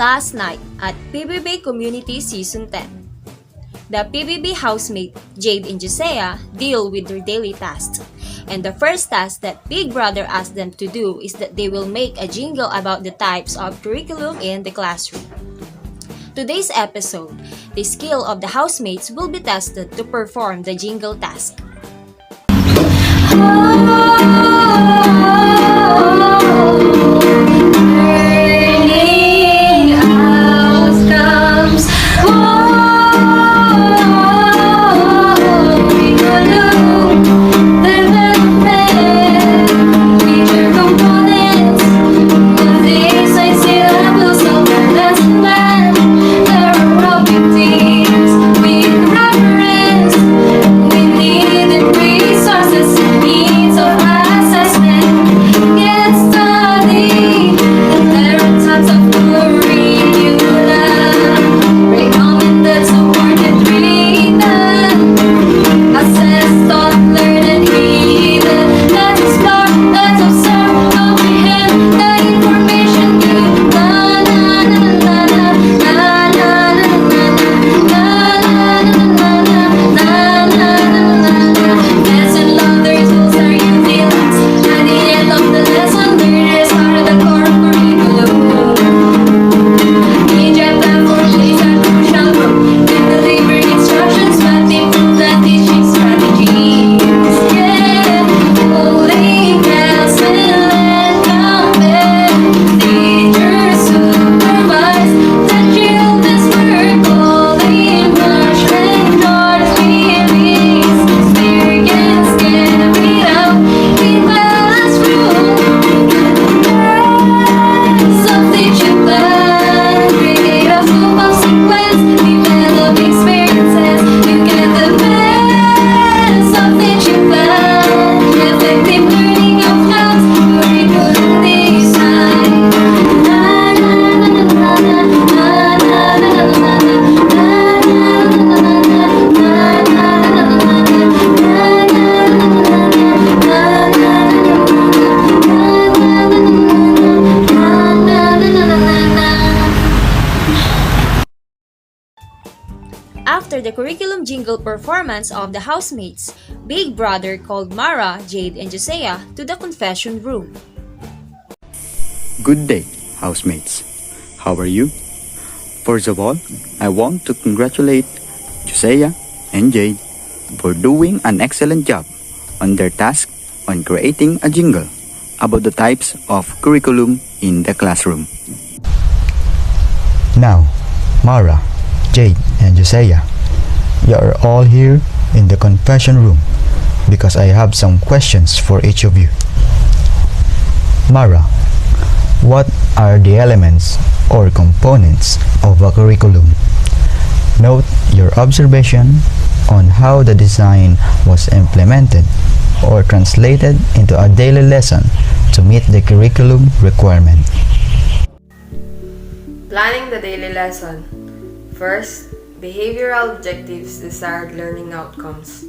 last night at PBB Community Season 10. The PBB housemate, Jade and Josiah, deal with their daily tasks. And the first task that Big Brother asked them to do is that they will make a jingle about the types of curriculum in the classroom. Today's episode, the skill of the housemates will be tested to perform the jingle task. After the curriculum jingle performance of the housemates, Big Brother called Mara, Jade, and Josiah to the confession room. Good day, housemates. How are you? First of all, I want to congratulate Josiah and Jade for doing an excellent job on their task on creating a jingle about the types of curriculum in the classroom. Now, Mara, Jade, and Josiah, you are all here in the confession room because I have some questions for each of you. Mara, what are the elements or components of a curriculum? Note your observation on how the design was implemented or translated into a daily lesson to meet the curriculum requirement. Planning the daily lesson. First, behavioral objectives, desired learning outcomes.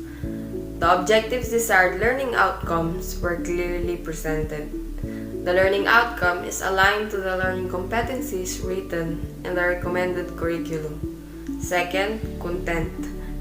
The objectives, desired learning outcomes were clearly presented. The learning outcome is aligned to the learning competencies written in the recommended curriculum. Second, content.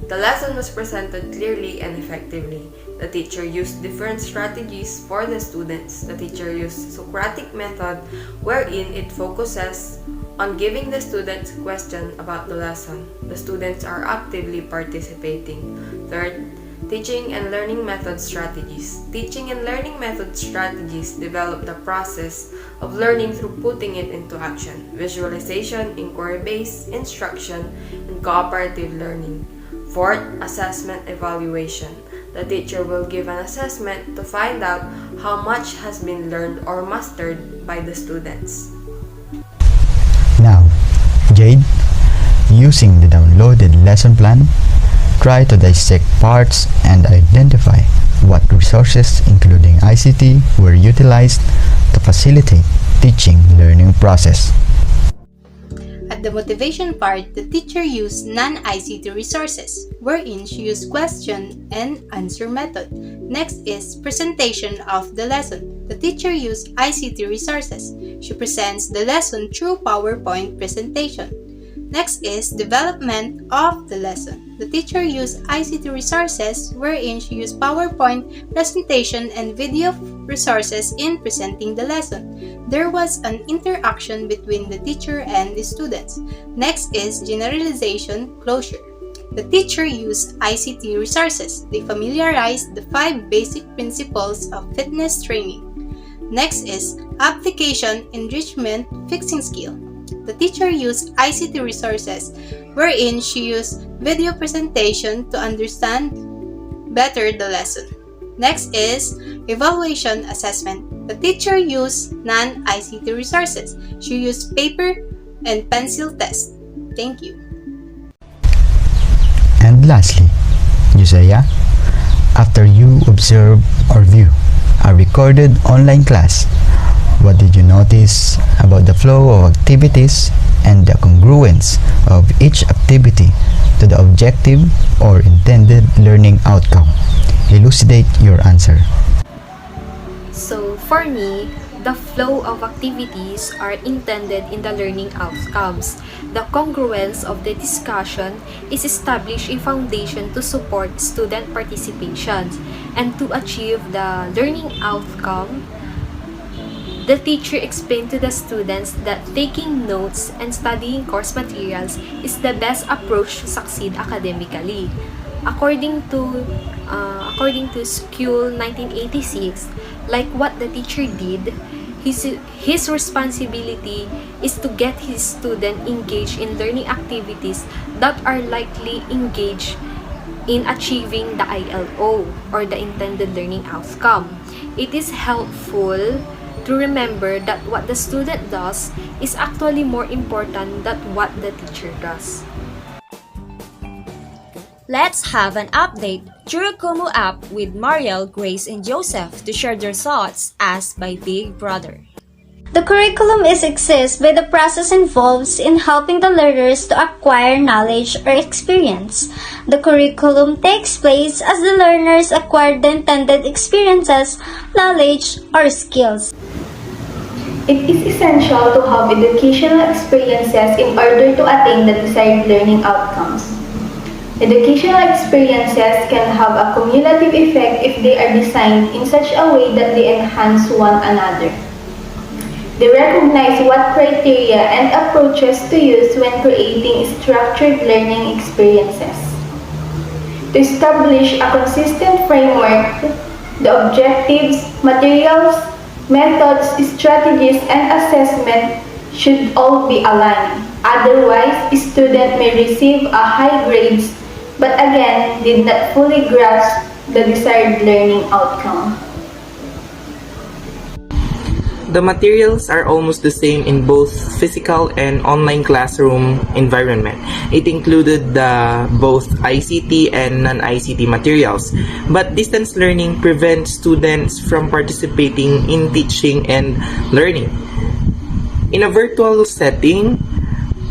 The lesson was presented clearly and effectively. The teacher used different strategies for the students. The teacher used Socratic method wherein it focuses on giving the students question about the lesson. The students are actively participating. Third, teaching and learning method strategies. Teaching and learning method strategies develop the process of learning through putting it into action. Visualization, inquiry-based instruction, and cooperative learning. Fourth, assessment evaluation. The teacher will give an assessment to find out how much has been learned or mastered by the students. Now, Jade, using the downloaded lesson plan, try to dissect parts and identify what resources, including ICT, were utilized to facilitate teaching learning process. At the motivation part, the teacher used non-ICT resources, wherein she used question and answer method. Next is presentation of the lesson. The teacher used ICT resources. She presents the lesson through PowerPoint presentation. Next is development of the lesson. The teacher used ICT resources wherein she used PowerPoint presentation and video resources in presenting the lesson. There was an interaction between the teacher and the students. Next is generalization closure. The teacher used ICT resources. They familiarized the 5 basic principles of fitness training. Next is application enrichment fixing skill. The teacher used ICT resources wherein she used video presentation to understand better the lesson. Next is evaluation assessment. The teacher used non-ICT resources. She used paper and pencil test. Thank you. And lastly, Josiah, after you observe or view a recorded online class, what did you notice about the flow of activities and the congruence of each activity to the objective or intended learning outcome? Elucidate your answer. So, for me, the flow of activities are intended in the learning outcomes. The congruence of the discussion is establish a foundation to support student participation, and to achieve the learning outcome, the teacher explained to the students that taking notes and studying course materials is the best approach to succeed academically. According to School 1986, like what the teacher did, his responsibility is to get his student engaged in learning activities that are likely engaged in achieving the ILO, or the intended learning outcome. It is helpful to remember that what the student does is actually more important than what the teacher does. Let's have an update through Kumu app with Mariel, Grace, and Joseph to share their thoughts asked by Big Brother. The curriculum exists by the process involves in helping the learners to acquire knowledge or experience. The curriculum takes place as the learners acquire the intended experiences, knowledge, or skills. It is essential to have educational experiences in order to attain the desired learning outcomes. Educational experiences can have a cumulative effect if they are designed in such a way that they enhance one another. They recognize what criteria and approaches to use when creating structured learning experiences. To establish a consistent framework, the objectives, materials, methods, strategies, and assessment should all be aligned. Otherwise, a student may receive a high grades but again did not fully grasp the desired learning outcome. The materials are almost the same in both physical and online classroom environment. It included both ICT and non-ICT materials, but distance learning prevents students from participating in teaching and learning. In a virtual setting,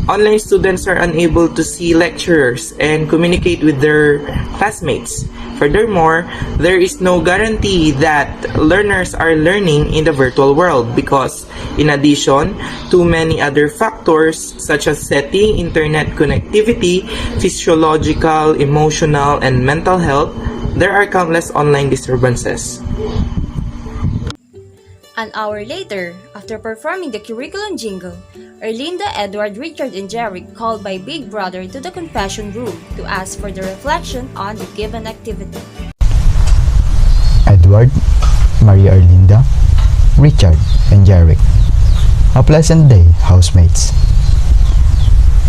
online students are unable to see lecturers and communicate with their classmates. Furthermore, there is no guarantee that learners are learning in the virtual world because, in addition to many other factors such as setting, internet connectivity, physiological, emotional, and mental health, there are countless online disturbances. An hour later, after performing the curriculum jingle, Erlinda, Edward, Richard, and Jeric called by Big Brother to the confession room to ask for the reflection on the given activity. Edward, Maria Erlinda, Richard, and Jeric. A pleasant day, housemates.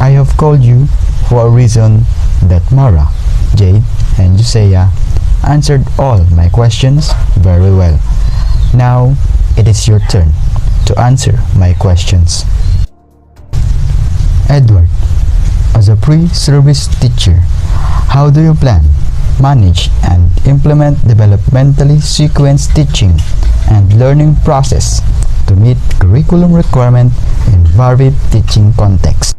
I have called you for a reason that Mara, Jade, and Josiah answered all my questions very well. Now, it is your turn to answer my questions. Edward, as a pre-service teacher, how do you plan, manage, and implement developmentally sequenced teaching and learning process to meet curriculum requirement in varied teaching contexts?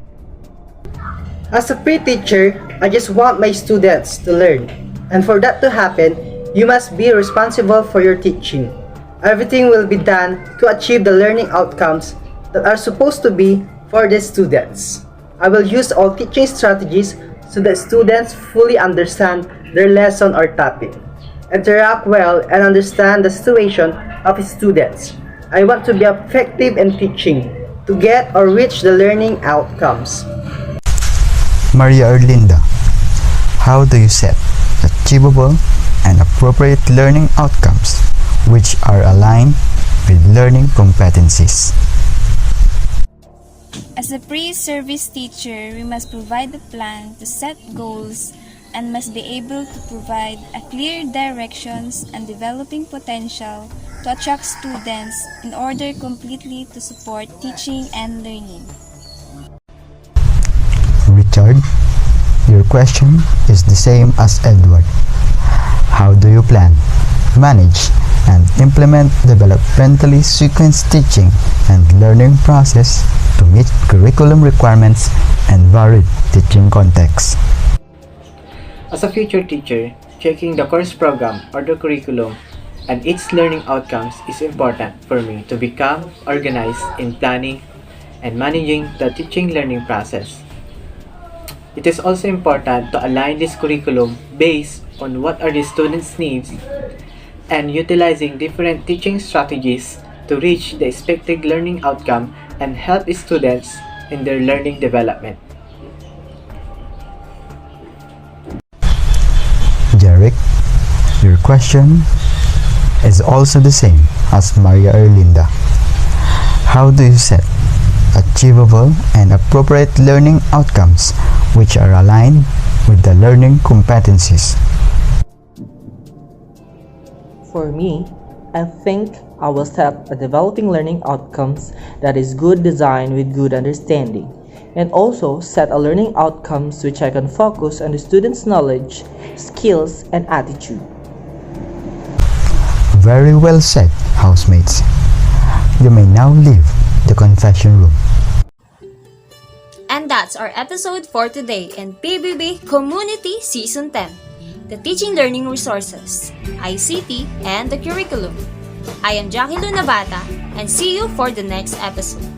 As a pre-teacher, I just want my students to learn. And for that to happen, you must be responsible for your teaching. Everything will be done to achieve the learning outcomes that are supposed to be for the students. I will use all teaching strategies so that students fully understand their lesson or topic, interact well, and understand the situation of students. I want to be effective in teaching to get or reach the learning outcomes. Maria Erlinda, how do you set achievable and appropriate learning outcomes which are aligned with learning competencies? As a pre-service teacher, we must provide a plan to set goals and must be able to provide a clear directions and developing potential to attract students in order completely to support teaching and learning. Richard, your question is the same as Edward. How do you plan, manage, and implement developmentally sequenced teaching and learning process to meet curriculum requirements and varied teaching contexts? As a future teacher, checking the course program or the curriculum and its learning outcomes is important for me to become organized in planning and managing the teaching learning process. It is also important to align this curriculum based on what are the students' needs and utilizing different teaching strategies to reach the expected learning outcome and help students in their learning development. Derek, your question is also the same as Maria Erlinda. How do you set achievable and appropriate learning outcomes which are aligned with the learning competencies? For me, I think I will set a developing learning outcomes that is good design with good understanding, and also set a learning outcomes which I can focus on the student's knowledge, skills, and attitude. Very well said, housemates. You may now leave the confession room. And that's our episode for today in PBB Community Season 10, the Teaching Learning Resources, ICT, and the Curriculum. I am Jackie Lunabata, and see you for the next episode.